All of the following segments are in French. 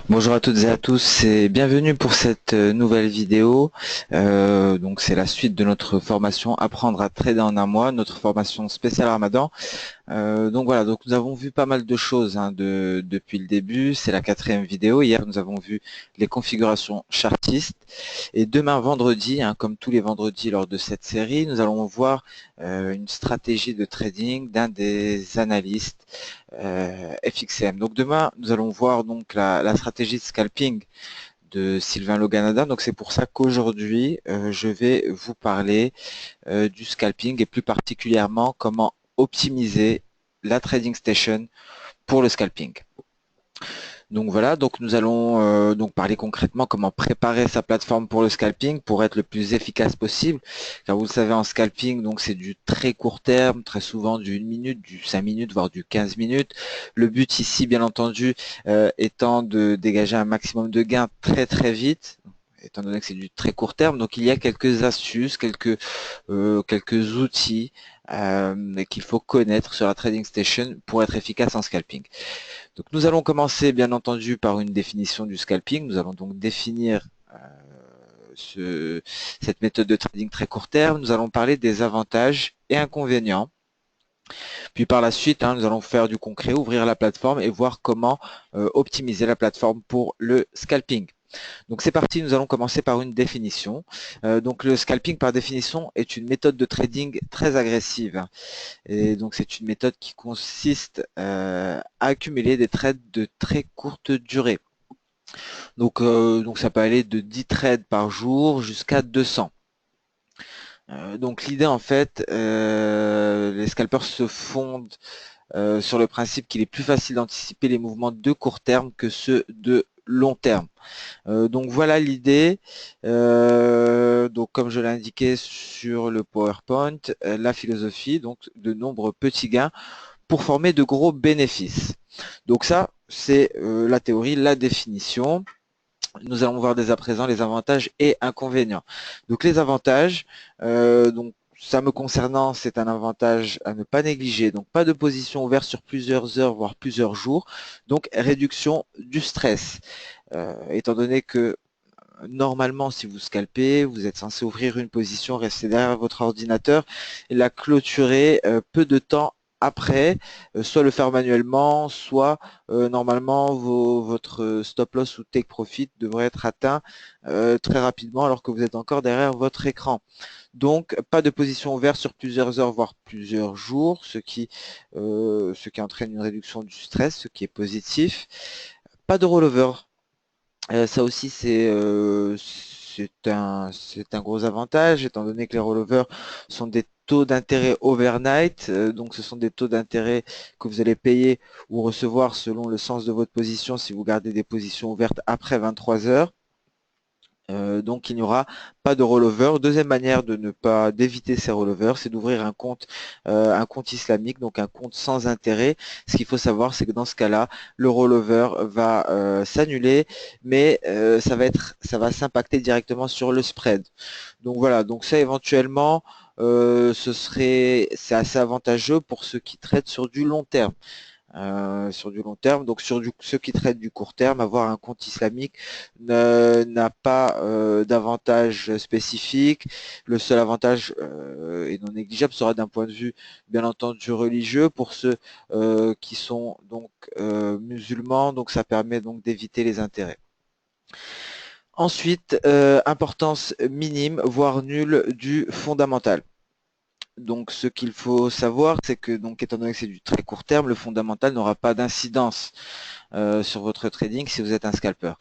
Bonjour à toutes et à tous et bienvenue pour cette nouvelle vidéo. Donc c'est la suite de notre formation Apprendre à trader en un mois, notre formation spéciale Ramadan. Donc voilà, donc nous avons vu pas mal de choses depuis le début. C'est la quatrième vidéo. Hier nous avons vu les configurations chartistes et demain vendredi, comme tous les vendredis lors de cette série, nous allons voir une stratégie de trading d'un des analystes FXCM. Donc demain nous allons voir donc la stratégie de scalping de Sylvain Loganada. Donc c'est pour ça qu'aujourd'hui je vais vous parler du scalping et plus particulièrement comment optimiser la trading station pour le scalping. Donc voilà, donc nous allons donc parler concrètement comment préparer sa plateforme pour le scalping pour être le plus efficace possible. Car vous le savez, en scalping, donc c'est du très court terme, très souvent du 1 minute, du 5 minutes, voire du 15 minutes. Le but ici, bien entendu, étant de dégager un maximum de gains très très vite, étant donné que c'est du très court terme. Donc il y a quelques astuces, quelques outils qu'il faut connaître sur la Trading Station pour être efficace en scalping. Donc nous allons commencer bien entendu par une définition du scalping. Nous allons donc définir cette méthode de trading très court terme. Nous allons parler des avantages et inconvénients. Puis par la suite, nous allons faire du concret, ouvrir la plateforme et voir comment optimiser la plateforme pour le scalping. Donc c'est parti, nous allons commencer par une définition. Donc le scalping par définition est une méthode de trading très agressive. Et donc c'est une méthode qui consiste à accumuler des trades de très courte durée. Donc ça peut aller de 10 trades par jour jusqu'à 200. Donc l'idée en fait, les scalpers se fondent sur le principe qu'il est plus facile d'anticiper les mouvements de court terme que ceux de long terme. Donc voilà l'idée. Donc comme je l'ai indiqué sur le PowerPoint, la philosophie, donc de nombreux petits gains pour former de gros bénéfices. Donc ça, c'est la théorie, la définition. Nous allons voir dès à présent les avantages et inconvénients. Donc les avantages, donc ça me concernant, c'est un avantage à ne pas négliger. Donc pas de position ouverte sur plusieurs heures, voire plusieurs jours. Donc réduction du stress. Étant donné que normalement, si vous scalpez, vous êtes censé ouvrir une position, rester derrière votre ordinateur et la clôturer peu de temps après, soit le faire manuellement, soit normalement votre stop loss ou take profit devrait être atteint très rapidement alors que vous êtes encore derrière votre écran. Donc, pas de position ouverte sur plusieurs heures, voire plusieurs jours, ce qui entraîne une réduction du stress, ce qui est positif. Pas de rollover. Ça aussi, c'est un gros avantage, étant donné que les rollovers sont des taux d'intérêt overnight. Donc, ce sont des taux d'intérêt que vous allez payer ou recevoir selon le sens de votre position si vous gardez des positions ouvertes après 23 heures. Donc il n'y aura pas de rollover. Deuxième manière de ne pas d'éviter ces rollovers, c'est d'ouvrir un compte islamique, donc un compte sans intérêt. Ce qu'il faut savoir, c'est que dans ce cas-là, le rollover va s'annuler, mais ça va s'impacter directement sur le spread. Donc voilà, donc ça éventuellement, c'est assez avantageux pour ceux qui traitent sur du long terme. Sur du long terme. Donc ceux qui traitent du court terme, avoir un compte islamique n'a pas d'avantage spécifique. Le seul avantage et non négligeable sera d'un point de vue bien entendu religieux pour ceux qui sont donc musulmans. Donc ça permet donc d'éviter les intérêts. Ensuite, importance minime, voire nulle du fondamental. Donc, ce qu'il faut savoir, c'est que, donc, étant donné que c'est du très court terme, le fondamental n'aura pas d'incidence sur votre trading si vous êtes un scalper.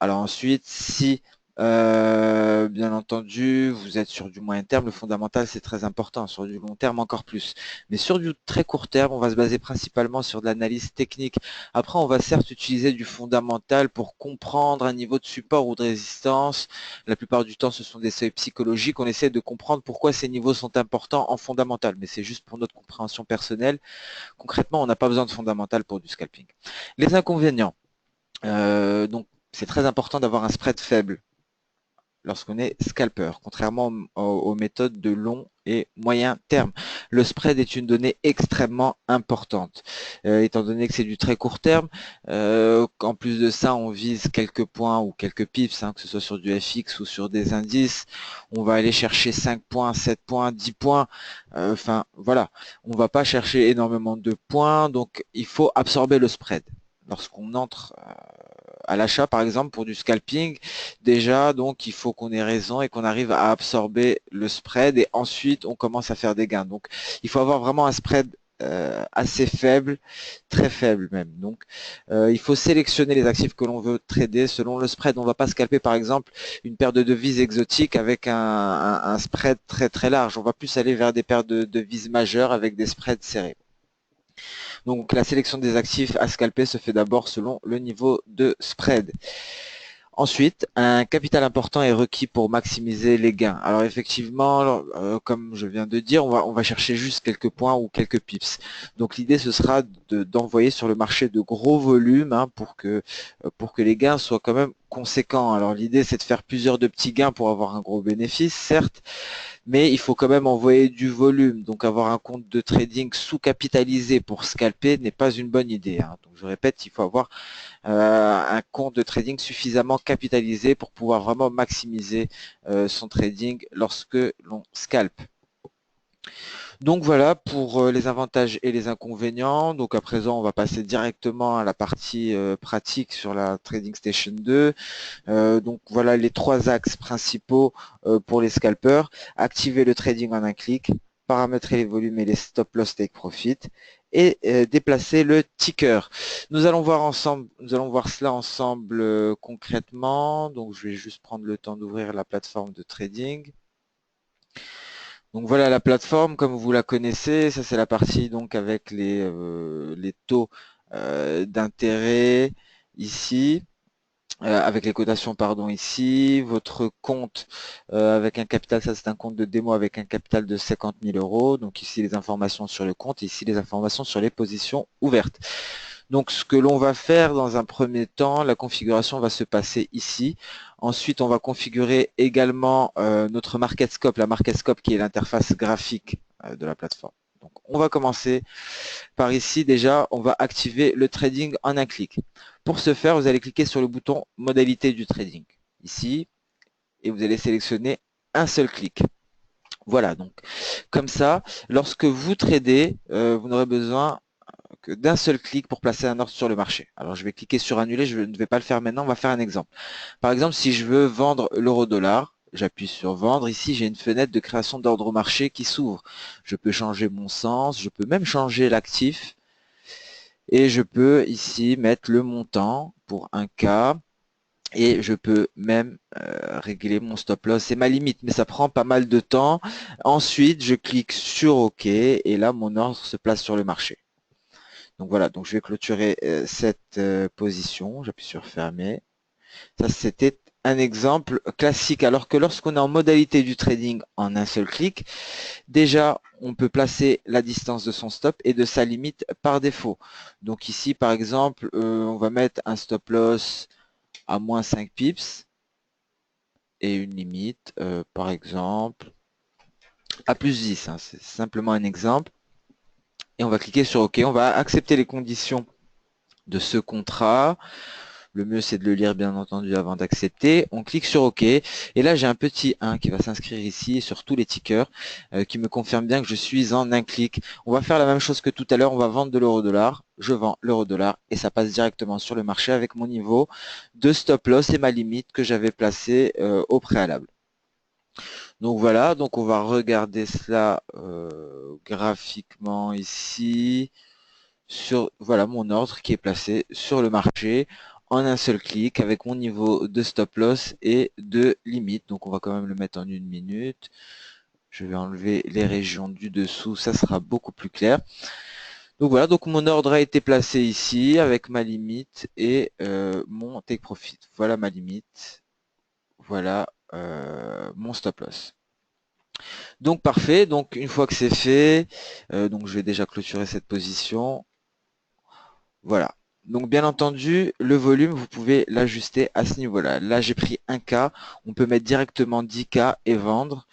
Alors ensuite, si bien entendu vous êtes sur du moyen terme, le fondamental c'est très important, sur du long terme encore plus. Mais sur du très court terme, on va se baser principalement sur de l'analyse technique. Après, on va certes utiliser du fondamental pour comprendre un niveau de support ou de résistance. La plupart du temps, ce sont des seuils psychologiques. On essaie de comprendre pourquoi ces niveaux sont importants en fondamental, mais c'est juste pour notre compréhension personnelle. Concrètement, on n'a pas besoin de fondamental pour du scalping. Les inconvénients. Donc, c'est très important d'avoir un spread faible. lorsqu'on est scalper, contrairement aux méthodes de long et moyen terme. Le spread est une donnée extrêmement importante, étant donné que c'est du très court terme. En plus de ça, on vise quelques points ou quelques pips, hein, que ce soit sur du FX ou sur des indices. On va aller chercher 5 points, 7 points, 10 points. Enfin, voilà. On ne va pas chercher énormément de points, donc il faut absorber le spread. Lorsqu'on entre à l'achat, par exemple, pour du scalping, déjà, donc, il faut qu'on ait raison et qu'on arrive à absorber le spread et ensuite, on commence à faire des gains. Donc, il faut avoir vraiment un spread assez faible, très faible même. Donc, il faut sélectionner les actifs que l'on veut trader selon le spread. On ne va pas scalper, par exemple, une paire de devises exotiques avec un spread très très large. On va plus aller vers des paires de devises majeures avec des spreads serrés. Donc la sélection des actifs à scalper se fait d'abord selon le niveau de spread. Ensuite, un capital important est requis pour maximiser les gains. Alors effectivement, comme je viens de dire, on va chercher juste quelques points ou quelques pips. Donc l'idée ce sera d'envoyer sur le marché de gros volumes, hein, pour que les gains soient quand même conséquents. Alors l'idée c'est de faire plusieurs de petits gains pour avoir un gros bénéfice, certes, mais il faut quand même envoyer du volume. Donc avoir un compte de trading sous-capitalisé pour scalper n'est pas une bonne idée, hein. Donc je répète, il faut avoir un compte de trading suffisamment capitalisé pour pouvoir vraiment maximiser son trading lorsque l'on scalpe. Donc voilà pour les avantages et les inconvénients. Donc à présent, on va passer directement à la partie pratique sur la Trading Station 2. Donc voilà les trois axes principaux pour les scalpers. Activer le trading en un clic, paramétrer les volumes et les stop loss take profit et déplacer le ticker. Nous allons voir cela ensemble concrètement. Donc je vais juste prendre le temps d'ouvrir la plateforme de trading. Donc voilà la plateforme comme vous la connaissez, ça c'est la partie donc avec les taux d'intérêt ici. Avec les cotations pardon ici, votre compte avec un capital, ça c'est un compte de démo avec un capital de 50 000 euros. Donc ici les informations sur le compte, ici les informations sur les positions ouvertes. Donc ce que l'on va faire dans un premier temps, la configuration va se passer ici. Ensuite on va configurer également notre market scope, la market scope qui est l'interface graphique de la plateforme. Donc on va commencer par ici. Déjà on va activer le trading en un clic. Pour ce faire, vous allez cliquer sur le bouton modalité du trading ici et vous allez sélectionner un seul clic. Voilà, donc comme ça, lorsque vous tradez, vous n'aurez besoin que d'un seul clic pour placer un ordre sur le marché. Alors je vais cliquer sur annuler, je ne vais pas le faire maintenant, on va faire un exemple. Par exemple, si je veux vendre l'euro-dollar, j'appuie sur vendre. Ici, j'ai une fenêtre de création d'ordre au marché qui s'ouvre. Je peux changer mon sens, je peux même changer l'actif. Et je peux ici mettre le montant pour 1K. Et je peux même régler mon stop loss et ma limite, mais ça prend pas mal de temps. Ensuite, je clique sur OK et là, mon ordre se place sur le marché. Donc voilà, donc je vais clôturer cette position. J'appuie sur fermer. Ça, c'était un exemple classique. Alors que lorsqu'on est en modalité du trading en un seul clic, déjà, on peut placer la distance de son stop et de sa limite par défaut. Donc ici, par exemple, on va mettre un stop loss à moins 5 pips et une limite, par exemple, à plus 10. Hein. C'est simplement un exemple. Et on va cliquer sur OK. On va accepter les conditions de ce contrat. Le mieux, c'est de le lire, bien entendu, avant d'accepter. On clique sur OK. Et là, j'ai un petit 1 qui va s'inscrire ici sur tous les tickers qui me confirme bien que je suis en un clic. On va faire la même chose que tout à l'heure. On va vendre de l'euro-dollar. Je vends l'euro-dollar et ça passe directement sur le marché avec mon niveau de stop loss et ma limite que j'avais placée au préalable. Donc voilà, donc on va regarder cela graphiquement ici sur voilà mon ordre qui est placé sur le marché en un seul clic avec mon niveau de stop loss et de limite. Donc on va quand même le mettre en 1 minute. Je vais enlever les régions du dessous, ça sera beaucoup plus clair. Donc voilà, donc mon ordre a été placé ici avec ma limite et mon take profit. Voilà ma limite, voilà mon stop loss. Donc parfait, donc une fois que c'est fait, donc je vais déjà clôturer cette position. Voilà. Donc bien entendu, le volume, vous pouvez l'ajuster à ce niveau-là. Là, j'ai pris 1K, on peut mettre directement 10K et vendre,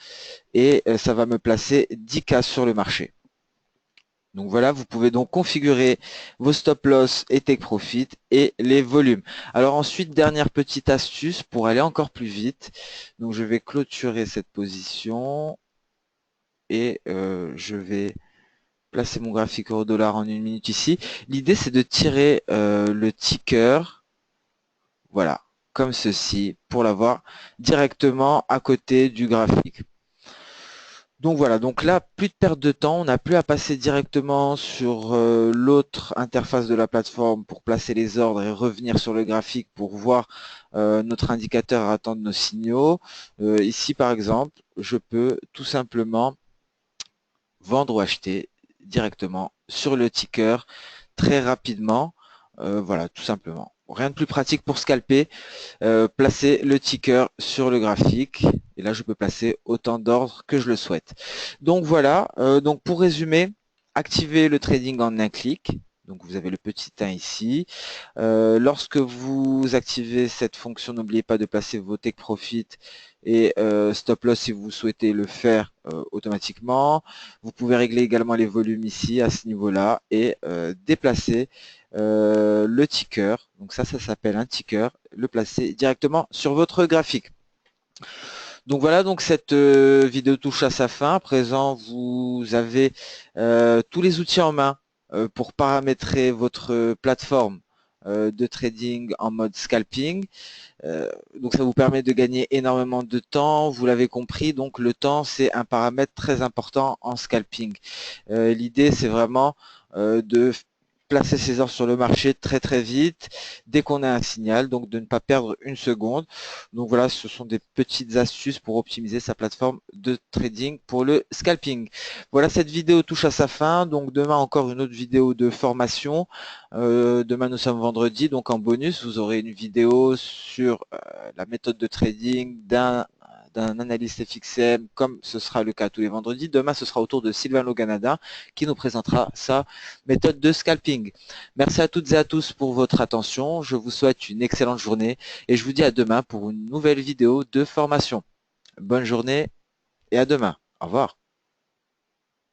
et ça va me placer 10K sur le marché. Donc voilà, vous pouvez donc configurer vos stop loss et take profit et les volumes. Alors ensuite, dernière petite astuce pour aller encore plus vite. Donc je vais clôturer cette position et je vais placer mon graphique euro-dollar en 1 minute ici. L'idée, c'est de tirer le ticker, voilà, comme ceci, pour l'avoir directement à côté du graphique. Donc voilà, donc là, plus de perte de temps, on n'a plus à passer directement sur l'autre interface de la plateforme pour placer les ordres et revenir sur le graphique pour voir notre indicateur et attendre nos signaux. Ici, par exemple, je peux tout simplement vendre ou acheter directement sur le ticker très rapidement. Voilà, tout simplement. Rien de plus pratique pour scalper. Placer le ticker sur le graphique. Et là, je peux placer autant d'ordres que je le souhaite. Donc voilà, donc pour résumer, activez le trading en un clic. Donc vous avez le petit 1 ici. Lorsque vous activez cette fonction, n'oubliez pas de placer vos take profit et stop loss si vous souhaitez le faire automatiquement. Vous pouvez régler également les volumes ici à ce niveau-là et déplacer le ticker. Donc ça s'appelle un ticker. Le placer directement sur votre graphique. Donc voilà, donc cette vidéo touche à sa fin. À présent, vous avez tous les outils en main pour paramétrer votre plateforme de trading en mode scalping. Donc ça vous permet de gagner énormément de temps, vous l'avez compris, donc le temps c'est un paramètre très important en scalping. L'idée c'est vraiment de placer ses ordres sur le marché très très vite dès qu'on a un signal, donc de ne pas perdre une seconde. Donc voilà, ce sont des petites astuces pour optimiser sa plateforme de trading pour le scalping. Voilà, cette vidéo touche à sa fin, donc demain encore une autre vidéo de formation. Demain nous sommes vendredi, donc en bonus vous aurez une vidéo sur la méthode de trading d'un analyste FXM, comme ce sera le cas tous les vendredis. Demain, ce sera au tour de Sylvain Loganada qui nous présentera sa méthode de scalping. Merci à toutes et à tous pour votre attention. Je vous souhaite une excellente journée et je vous dis à demain pour une nouvelle vidéo de formation. Bonne journée et à demain. Au revoir.